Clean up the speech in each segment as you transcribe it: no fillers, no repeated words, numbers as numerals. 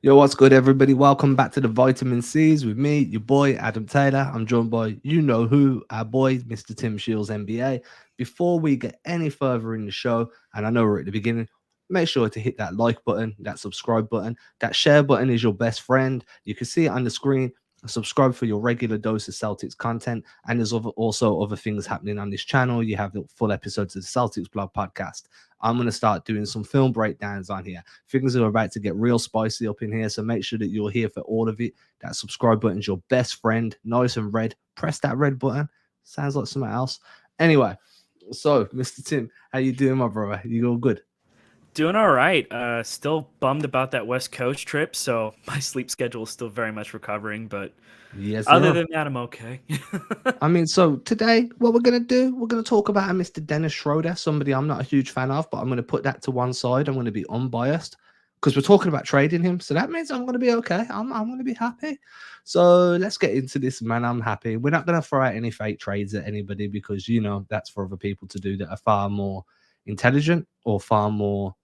Yo, what's good, everybody? Welcome back to the Vitamin C's with me, your boy Adam Taylor. I'm joined by you know who, our boy, Mr. Tim Shields, NBA. Before we get any further in the show, and I know we're at the beginning, make sure to hit that like button, that subscribe button, that share button is your best friend. You can see it on the screen. Subscribe for your regular dose of Celtics content, and there's also other things happening on this channel. You have the full episodes of the Celtics Blog podcast. I'm going to start doing some film breakdowns on here. Things are about to get real spicy up in here, so make sure that you're here for all of it. That subscribe button's your best friend, nice and red. Press that red button. Sounds like something else. Anyway, so Mr. Tim, how you doing, my brother? You all good? Doing all right. Still bummed about that West Coast trip, so my sleep schedule is still very much recovering. But Yes, other sir. than that, I'm okay. So today, what we're gonna do, we're gonna talk about a Mr. Dennis Schroder, somebody I'm not a huge fan of, but I'm gonna put that to one side. I'm gonna be unbiased because we're talking about trading him, so that means I'm gonna be okay. I'm gonna be happy. So let's get into this, man. I'm happy. We're not gonna throw out any fake trades at anybody because that's for other people to do that are far more intelligent or far more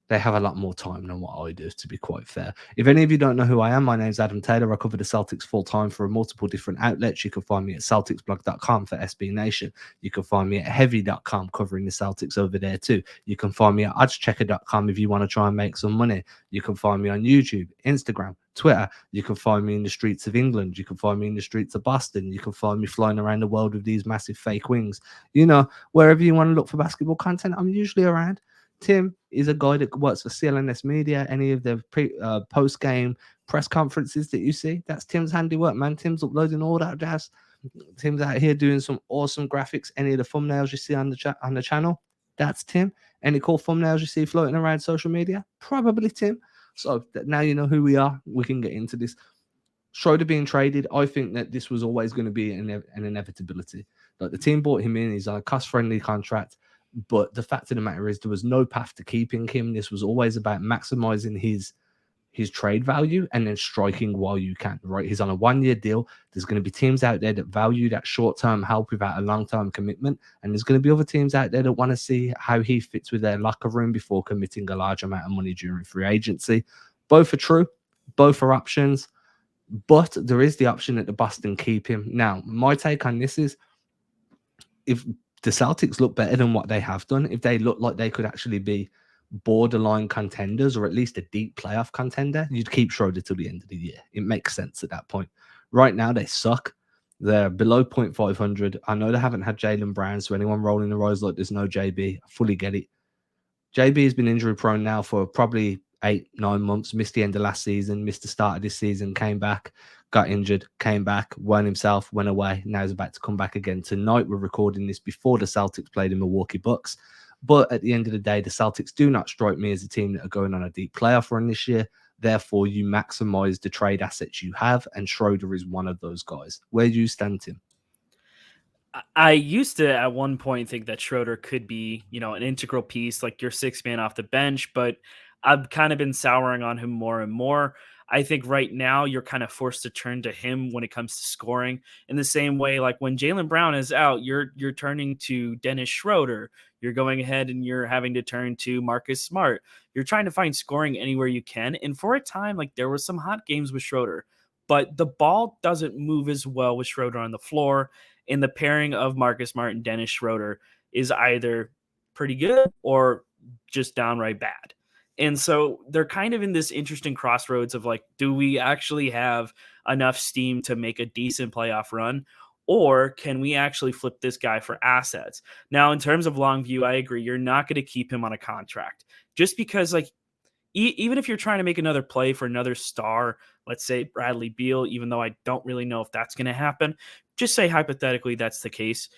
they have a lot more time than what I do, to be quite fair. If any of you don't know who I am, my name's Adam Taylor. I cover the Celtics full time for multiple different outlets. You can find me at CelticsBlog.com for SB Nation. You can find me at Heavy.com covering the Celtics over there too. You can find me at OddsChecker.com if you want to try and make some money. You can find me on YouTube, Instagram, Twitter. You can find me in the streets of England. You can find me in the streets of Boston. You can find me flying around the world with these massive fake wings. Wherever you want to look for basketball content, I'm usually around. Tim is a guy that works for CLNS Media. Any of the post game press conferences that you see, that's Tim's handiwork, man. Tim's uploading all that jazz. Tim's out here doing some awesome graphics. Any of the thumbnails you see on the on the channel, that's Tim. Any cool thumbnails you see floating around social media, probably Tim. So now you know who we are. We can get into this. Schroder being traded, I think that this was always going to be an inevitability. Like the team bought him in, he's on a cost-friendly contract. But the fact of the matter is, there was no path to keeping him. This was always about maximizing his trade value and then striking while you can. Right? He's on a 1 year deal. There's going to be teams out there that value that short-term help without a long-term commitment, and there's going to be other teams out there that want to see how he fits with their locker room before committing a large amount of money during free agency. Both are true. Both are options. But there is the option that the Boston keep him. Now, my take on this is if the Celtics look better than what they have done, if they look like they could actually be borderline contenders or at least a deep playoff contender, you'd keep Schroeder till the end of the year. It makes sense at that point. Right now, they suck. They're below 0.500. I know they haven't had Jalen Brown, so anyone rolling the eyes like there's no JB, I fully get it. JB has been injury prone now for probably 8, 9 months. Missed the end of last season, missed the start of this season, came back, got injured, came back, won himself, went away. Now he's about to come back again. Tonight, we're recording this before the Celtics played the Milwaukee Bucks. But at the end of the day, the Celtics do not strike me as a team that are going on a deep playoff run this year. Therefore, you maximize the trade assets you have, and Schroeder is one of those guys. Where do you stand, Tim? I used to at one point think that Schroeder could be, an integral piece, like your sixth man off the bench, but I've kind of been souring on him more and more. I think right now you're kind of forced to turn to him when it comes to scoring. In the same way, like when Jalen Brown is out, you're turning to Dennis Schroder. You're going ahead and you're having to turn to Marcus Smart. You're trying to find scoring anywhere you can. And for a time, like there was some hot games with Schroeder, but the ball doesn't move as well with Schroeder on the floor. And the pairing of Marcus Smart and Dennis Schroder is either pretty good or just downright bad. And so they're kind of in this interesting crossroads of like, do we actually have enough steam to make a decent playoff run? Or can we actually flip this guy for assets? Now, in terms of long view, I agree. You're not going to keep him on a contract just because, like, even if you're trying to make another play for another star, let's say Bradley Beal, even though I don't really know if that's going to happen, just say hypothetically that's the case,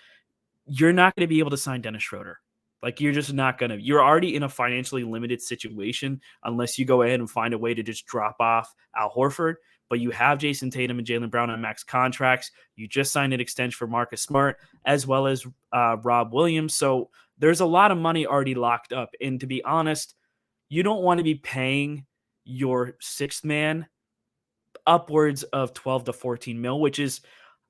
you're not going to be able to sign Dennis Schroder. Like you're just not going to. You're already in a financially limited situation unless you go ahead and find a way to just drop off Al Horford. But you have Jason Tatum and Jalen Brown on max contracts. You just signed an extension for Marcus Smart as well as Rob Williams. So there's a lot of money already locked up. And to be honest, you don't want to be paying your sixth man upwards of 12 to 14 mil, which is,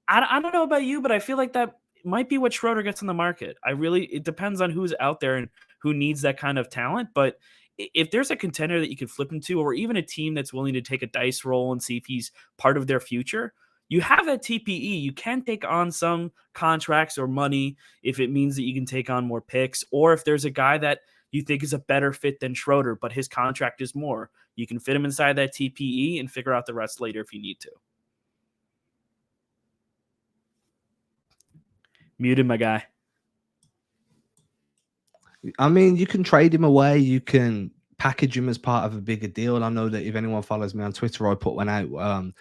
I don't know about you, but I feel like that might be what Schroeder gets in the market. It depends on who's out there and who needs that kind of talent. But if there's a contender that you could flip him to, or even a team that's willing to take a dice roll and see if he's part of their future, you have that TPE. You can take on some contracts or money if it means that you can take on more picks, or if there's a guy that you think is a better fit than Schroder, but his contract is more. You can fit him inside that TPE and figure out the rest later if you need to. Muted, my guy. I mean, you can trade him away. You can package him as part of a bigger deal. I know that if anyone follows me on Twitter, I put one out.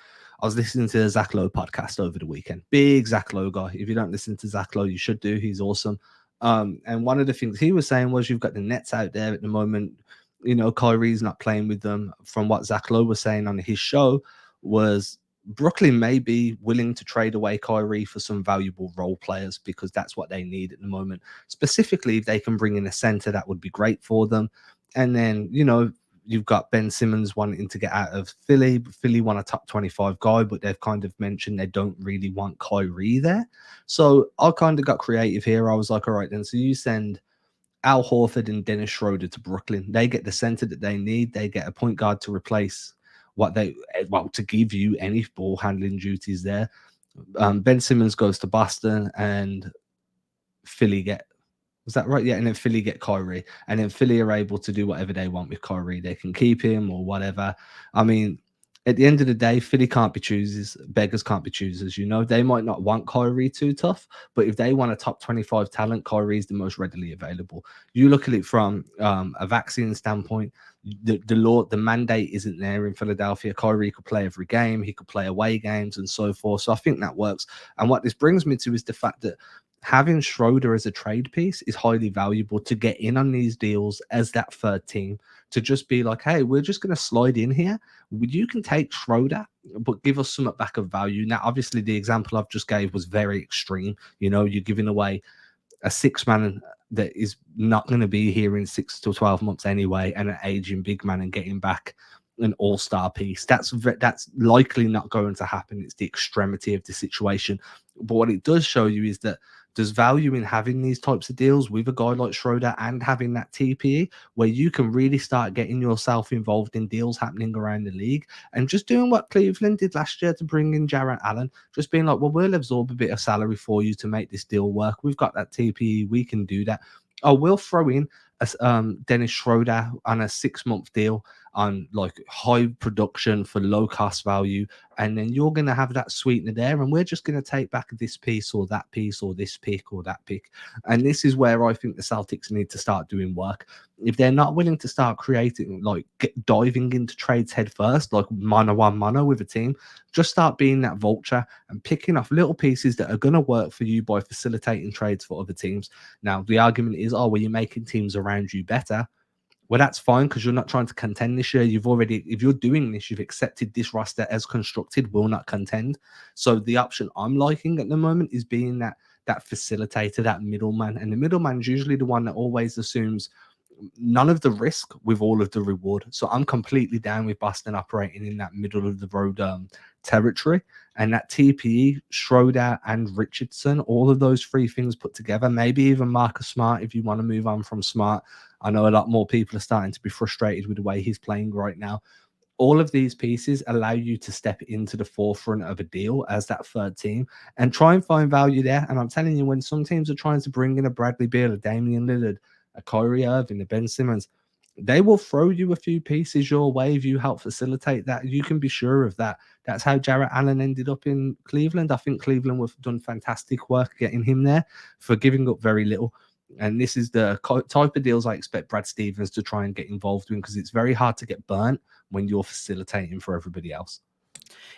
I was listening to the Zach Lowe podcast over the weekend. Big Zach Lowe guy. If you don't listen to Zach Lowe, you should do. He's awesome. And one of the things he was saying was you've got the Nets out there at the moment. You know, Kyrie's not playing with them. From what Zach Lowe was saying on his show was Brooklyn may be willing to trade away Kyrie for some valuable role players because that's what they need at the moment. Specifically, if they can bring in a center, that would be great for them. And then, you know, you've got Ben Simmons wanting to get out of Philly. Philly want a top 25 guy, but they've kind of mentioned they don't really want Kyrie there. So I kind of got creative here. I was like, all right, then. So you send Al Horford and Dennis Schroder to Brooklyn. They get the center that they need. They get a point guard to replace to give you any ball handling duties there. Ben Simmons goes to Boston and Philly was that right? Yeah, and then Philly get Kyrie, and then Philly are able to do whatever they want with Kyrie. They can keep him or whatever. I mean, at the end of the day, Philly can't be choosers. Beggars can't be choosers. You know, they might not want Kyrie too tough, but if they want a top 25 talent, Kyrie is the most readily available. You look at it from a vaccine standpoint. The mandate isn't there in Philadelphia. Kyrie could play every game. He could play away games and so forth. So I think that works. And what this brings me to is the fact that having Schroder as a trade piece is highly valuable to get in on these deals as that third team, to just be like, hey, we're just going to slide in here. You can take Schroder, but give us some back of value. Now, obviously, the example I've just gave was very extreme. You know, you're giving away a 6-man that is not going to be here in 6 to 12 months anyway, and an aging big man and getting back an all-star piece. That's likely not going to happen. It's the extremity of the situation. But what it does show you is that there's value in having these types of deals with a guy like Schroder and having that TPE where you can really start getting yourself involved in deals happening around the league and just doing what Cleveland did last year to bring in Jarrett Allen, just being like, well, we'll absorb a bit of salary for you to make this deal work. We've got that TPE. We can do that. Oh, we'll throw in Dennis Schroder on a 6-month deal on like high production for low cost value, and then you're going to have that sweetener there, and we're just going to take back this piece or that piece or this pick or that pick. And this is where I think the Celtics need to start doing work. If they're not willing to start creating, like diving into trades head first, like mano with a team, just start being that vulture and picking off little pieces that are going to work for you by facilitating trades for other teams. Now, the argument is, oh, well, you're making teams around you better. Well, that's fine because you're not trying to contend this year. If you're doing this, you've accepted this roster as constructed will not contend. So the option I'm liking at the moment is being that facilitator, that middleman. And the middleman is usually the one that always assumes none of the risk with all of the reward. So I'm completely down with Boston operating in that middle of the road territory. And that TPE, Schroder, and Richardson, all of those three things put together, maybe even Marcus Smart if you want to move on from Smart. I know a lot more people are starting to be frustrated with the way he's playing right now. All of these pieces allow you to step into the forefront of a deal as that third team and try and find value there. And I'm telling you, when some teams are trying to bring in a Bradley Beal, a Damian Lillard, a Kyrie Irving, a Ben Simmons, they will throw you a few pieces your way if you help facilitate that. You can be sure of that. That's how Jarrett Allen ended up in Cleveland. I think Cleveland have done fantastic work getting him there for giving up very little. And this is the type of deals I expect Brad Stevens to try and get involved in, because it's very hard to get burnt when you're facilitating for everybody else.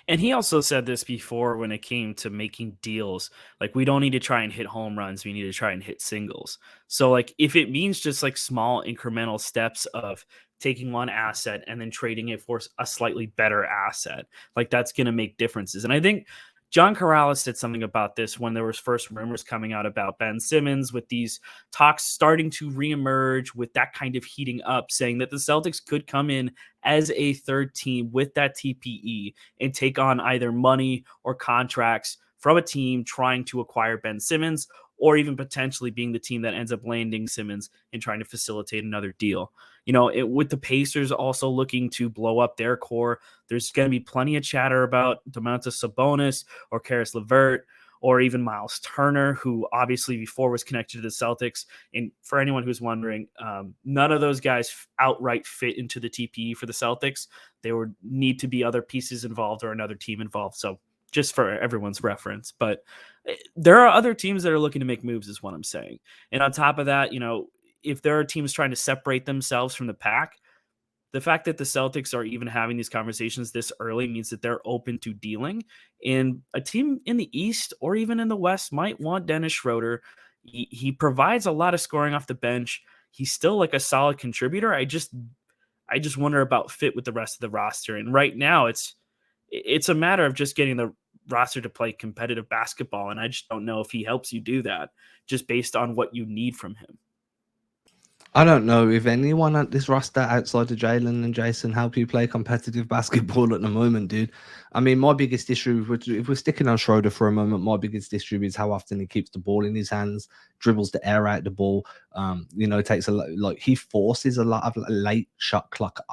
And he also said this before when it came to making deals. Like, we don't need to try and hit home runs. We need to try and hit singles. So, like, if it means just like small incremental steps of taking one asset and then trading it for a slightly better asset, like, that's going to make differences. And I think John Corrales said something about this when there was first rumors coming out about Ben Simmons, with these talks starting to reemerge, with that kind of heating up, saying that the Celtics could come in as a third team with that TPE and take on either money or contracts from a team trying to acquire Ben Simmons, or even potentially being the team that ends up landing Simmons and trying to facilitate another deal. With the Pacers also looking to blow up their core, there's going to be plenty of chatter about Domantas Sabonis or Karis LeVert or even Miles Turner, who obviously before was connected to the Celtics. And for anyone who's wondering, none of those guys outright fit into the TPE for the Celtics. There would need to be other pieces involved or another team involved. So just for everyone's reference. But there are other teams that are looking to make moves, is what I'm saying. And on top of that, if there are teams trying to separate themselves from the pack, the fact that the Celtics are even having these conversations this early means that they're open to dealing. And a team in the East or even in the West might want Dennis Schroder. He provides a lot of scoring off the bench. He's still like a solid contributor. I just wonder about fit with the rest of the roster. And right now it's a matter of just getting the roster to play competitive basketball. And I just don't know if he helps you do that just based on what you need from him. I don't know if anyone at this roster outside of Jalen and Jason help you play competitive basketball at the moment, dude. I mean, my biggest issue, if we're sticking on Schroder for a moment, my biggest issue is how often he keeps the ball in his hands, dribbles the air out the ball. Takes a lot, like he forces a lot of late shot clock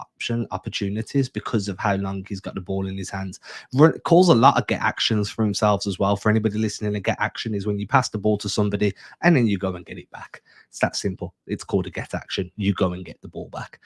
opportunities because of how long he's got the ball in his hands. Calls a lot of get actions for himself as well. For anybody listening, a get action is when you pass the ball to somebody and then you go and get it back. It's that simple. It's called a get action. You go and get the ball back.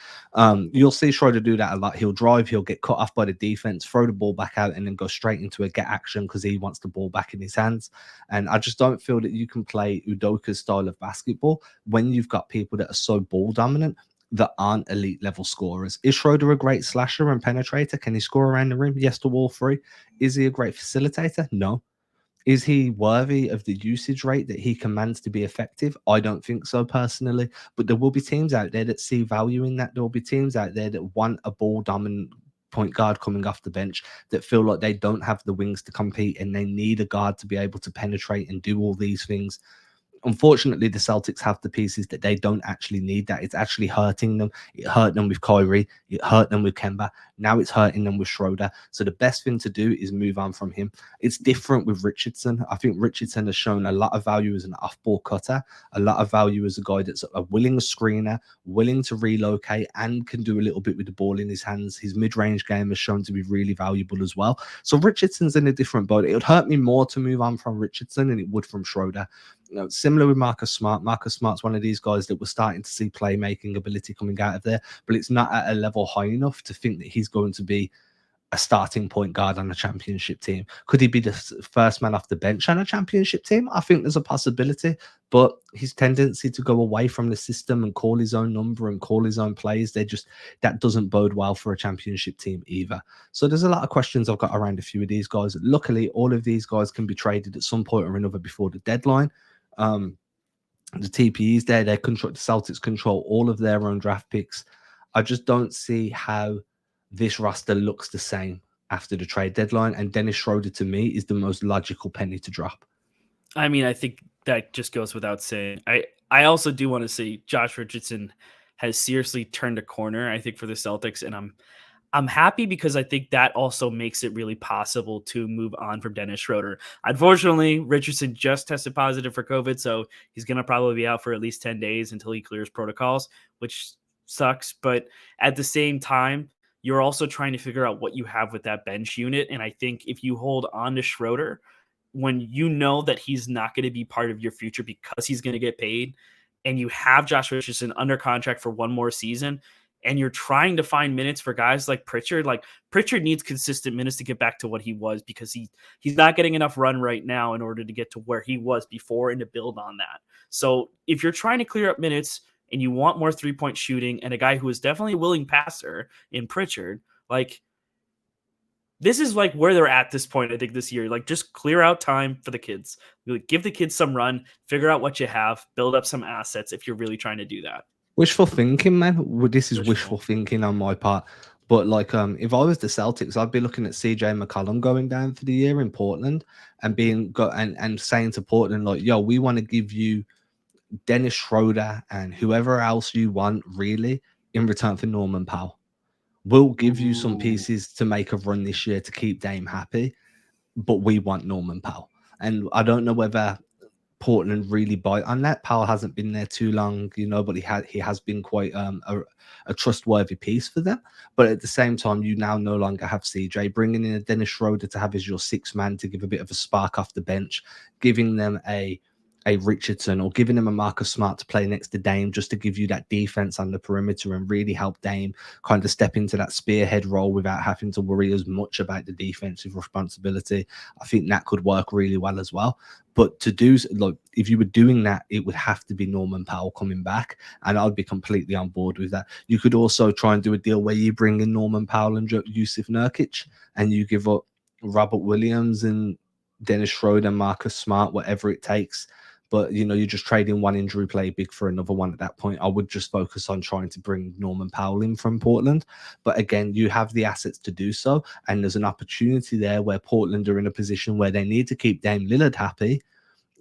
You'll see Schroder do that a lot. He'll drive, he'll get cut off by the defense, throw the ball back out, and then go straight into a get action because he wants the ball back in his hands. And I just don't feel that you can play Udoka's style of basketball when you've got people that are so ball dominant that aren't elite level scorers. Is Schroder a great slasher and penetrator? Can he score around the rim? Yes to all three. Is he a great facilitator? No. Is he worthy of the usage rate that he commands to be effective? I don't think so personally, but there will be teams out there that see value in that. There will be teams out there that want a ball dominant point guard coming off the bench that feel like they don't have the wings to compete and they need a guard to be able to penetrate and do all these things. Unfortunately, the Celtics have the pieces that they don't actually need. That it's actually hurting them. It hurt them with Kyrie. It hurt them with Kemba. Now it's hurting them with Schroder. So the best thing to do is move on from him. It's different with Richardson. I think Richardson has shown a lot of value as an off-ball cutter, a lot of value as a guy that's a willing screener, willing to relocate, and can do a little bit with the ball in his hands. His mid-range game has shown to be really valuable as well. So Richardson's in a different boat. It would hurt me more to move on from Richardson than it would from Schroder. Similar with Marcus Smart. Marcus Smart's one of these guys that we're starting to see playmaking ability coming out of there, but it's not at a level high enough to think that he's going to be a starting point guard on a championship team. Could he be the first man off the bench on a championship team? I think there's a possibility, but his tendency to go away from the system and call his own number and call his own plays, that doesn't bode well for a championship team either. So there's a lot of questions I've got around a few of these guys. Luckily, all of these guys can be traded at some point or another before the deadline. The TPEs there, the Celtics control all of their own draft picks. I just don't see how this roster looks the same after the trade deadline, and Dennis Schroder to me is the most logical penny to drop. I mean, I think that just goes without saying. I also do want to say Josh Richardson has seriously turned a corner, I think, for the Celtics, and I'm happy because I think that also makes it really possible to move on from Dennis Schroder. Unfortunately, Richardson just tested positive for COVID, so he's going to probably be out for at least 10 days until he clears protocols, which sucks. But at the same time, you're also trying to figure out what you have with that bench unit. And I think if you hold on to Schroder, when you know that he's not going to be part of your future because he's going to get paid, and you have Josh Richardson under contract for one more season, and you're trying to find minutes for guys like Pritchard needs consistent minutes to get back to what he was, because he's not getting enough run right now in order to get to where he was before and to build on that. So if you're trying to clear up minutes and you want more 3-point shooting and a guy who is definitely a willing passer in Pritchard, this is where they're at this point, I think, this year. Just clear out time for the kids. Give the kids some run, figure out what you have, build up some assets if you're really trying to do that. Wishful thinking, man. This is wishful thinking on my part. But if I was the Celtics, I'd be looking at CJ McCollum going down for the year in Portland and saying to Portland, yo, we want to give you Dennis Schroder and whoever else you want, really, in return for Norman Powell. We'll give you some pieces to make a run this year to keep Dame happy, but we want Norman Powell. And I don't know whether Portland really bite on that. Powell hasn't been there too long, but he has been quite a trustworthy piece for them. But at the same time, you now no longer have CJ. Bringing in a Dennis Schroder to have as your sixth man to give a bit of a spark off the bench, giving them a Richardson or giving him a Marcus Smart to play next to Dame just to give you that defense on the perimeter and really help Dame kind of step into that spearhead role without having to worry as much about the defensive responsibility. I think that could work really well as well. But to do, like, if you were doing that, it would have to be Norman Powell coming back, and I'd be completely on board with that. You could also try and do a deal where you bring in Norman Powell and Yusuf Nurkic, and you give up Robert Williams and Dennis Schroder, Marcus Smart, whatever it takes. But, you're just trading one injury play big for another one at that point. I would just focus on trying to bring Norman Powell in from Portland. But again, you have the assets to do so. And there's an opportunity there where Portland are in a position where they need to keep Dame Lillard happy.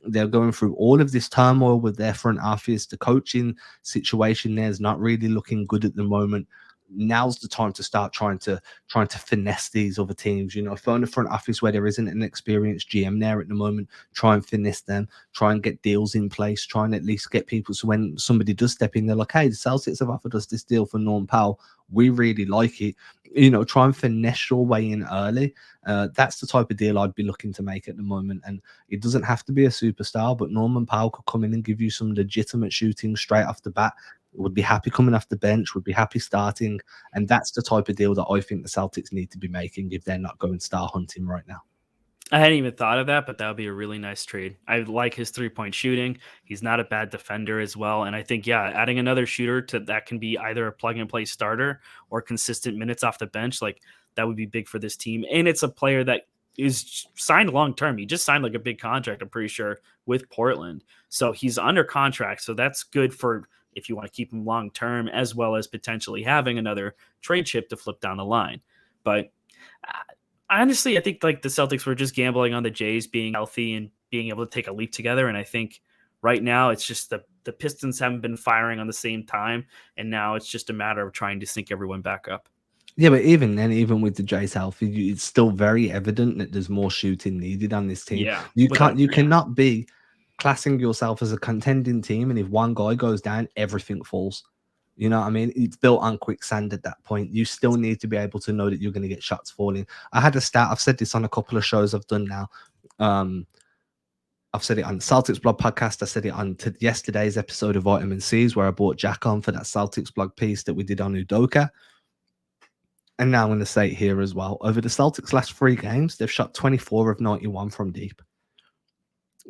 They're going through all of this turmoil with their front office. The coaching situation there is not really looking good at the moment. Now's the time to start trying to finesse these other teams. Phone the front office where there isn't an experienced GM there at the moment. Try and finesse them. Try and get deals in place. Try and at least get people so when somebody does step in, they're like, "Hey, the Celtics have offered us this deal for Norm Powell. We really like it." Try and finesse your way in early. That's the type of deal I'd be looking to make at the moment. And it doesn't have to be a superstar, but Norman Powell could come in and give you some legitimate shooting straight off the bat. Would be happy coming off the bench, would be happy starting. And that's the type of deal that I think the Celtics need to be making if they're not going star hunting right now. I hadn't even thought of that, but that would be a really nice trade. I like his 3-point shooting. He's not a bad defender as well. And I think, adding another shooter to that can be either a plug and play starter or consistent minutes off the bench, like that would be big for this team. And it's a player that is signed long term. He just signed like a big contract, I'm pretty sure, with Portland. So he's under contract. So that's good for if you want to keep him long term, as well as potentially having another trade chip to flip down the line. But honestly, I think like the Celtics were just gambling on the Jays being healthy and being able to take a leap together. And I think right now it's just the Pistons haven't been firing on the same time. And now it's just a matter of trying to sync everyone back up. Yeah, but even then, even with the Jays healthy, it's still very evident that there's more shooting needed on this team. Yeah, You cannot be classing yourself as a contending team, and if one guy goes down, everything falls. You know what I mean? It's built on quicksand at that point. You still need to be able to know that you're going to get shots falling. I had a stat. I've said this on a couple of shows I've done now. I've said it on the Celtics blog podcast. I said it on yesterday's episode of Vitamin C's where I brought Jack on for that Celtics blog piece that we did on Udoka. And now I'm going to say it here as well. Over the Celtics' last 3 games, they've shot 24 of 91 from deep.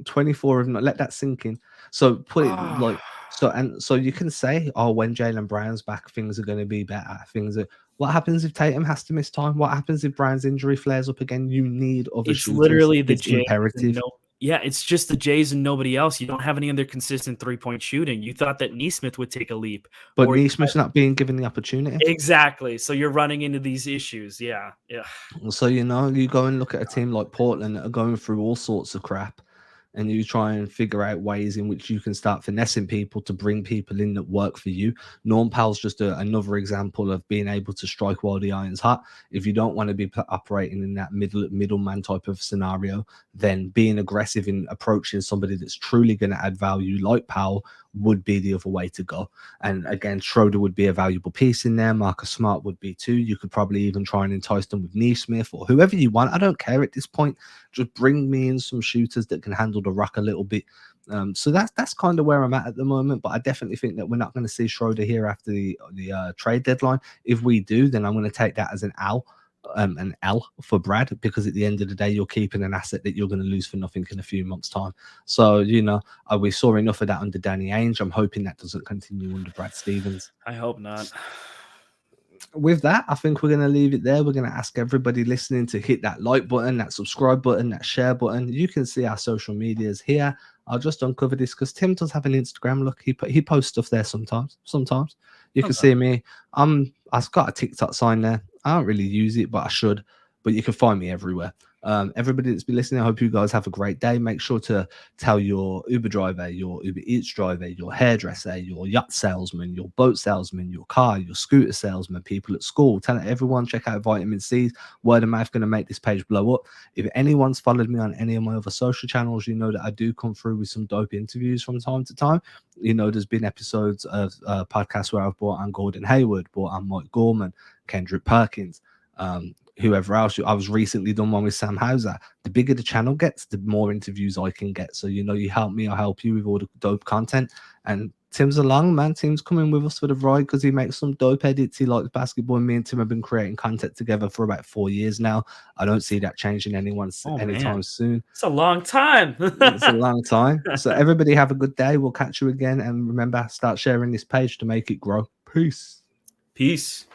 24 of let that sink in. So put it like so you can say, oh, when Jaylen Brown's back, things are going to be better. What happens if Tatum has to miss time? What happens if Brown's injury flares up again? You need other it's shooters. Literally the it's Jays imperative. It's just the Jays and nobody else. You don't have any other consistent 3-point shooting. You thought that Nesmith would take a leap. But Nesmith's not being given the opportunity. Exactly. So you're running into these issues. Yeah. So, you go and look at a team like Portland that are going through all sorts of crap, and you try and figure out ways in which you can start finessing people to bring people in that work for you. Norm Powell's just another example of being able to strike while the iron's hot. If you don't want to be operating in that middleman type of scenario, then being aggressive in approaching somebody that's truly going to add value like Powell would be the other way to go. And again, Schroder would be a valuable piece in there. Marcus Smart would be too. You could probably even try and entice them with Nesmith or whoever you want. I don't care at this point. Just bring me in some shooters that can handle the rock a little bit. So that's kind of where I'm at the moment. But I definitely think that we're not going to see Schroder here after the trade deadline. If we do, then I'm going to take that as an L for Brad, because at the end of the day, you're keeping an asset that you're going to lose for nothing in a few months' time. So, we saw enough of that under Danny Ainge. I'm hoping that doesn't continue under Brad Stevens. I hope not. With that, I think we're going to leave it there. We're going to ask everybody listening to hit that like button, that subscribe button, that share button. You can see our social medias here. I'll just uncover this because Tim does have an Instagram. Look, he posts stuff there sometimes. You can see me. I've got a TikTok sign there. I don't really use it, but I should. But you can find me everywhere. Everybody that's been listening, I hope you guys have a great day. Make sure to tell your Uber driver, your Uber Eats driver, your hairdresser, your yacht salesman, your boat salesman, your car, your scooter salesman, people at school. Tell everyone, check out Vitamin C. Word of mouth going to make this page blow up. If anyone's followed me on any of my other social channels, you know that I do come through with some dope interviews from time to time. You know, there's been episodes of podcasts where I've brought on Gordon Hayward, brought on Mike Gorman, Kendrick Perkins, whoever else. I was recently done one with Sam Hauser. The bigger the channel gets, the more interviews I can get. So, you know, you help me, I'll help you with all the dope content. And Tim's along, man. Tim's coming with us for the ride because he makes some dope edits. He likes basketball. And me and Tim have been creating content together for about 4 years now. I don't see that changing anytime soon. It's a long time. It's a long time. So everybody have a good day. We'll catch you again. And remember, start sharing this page to make it grow. Peace. Peace.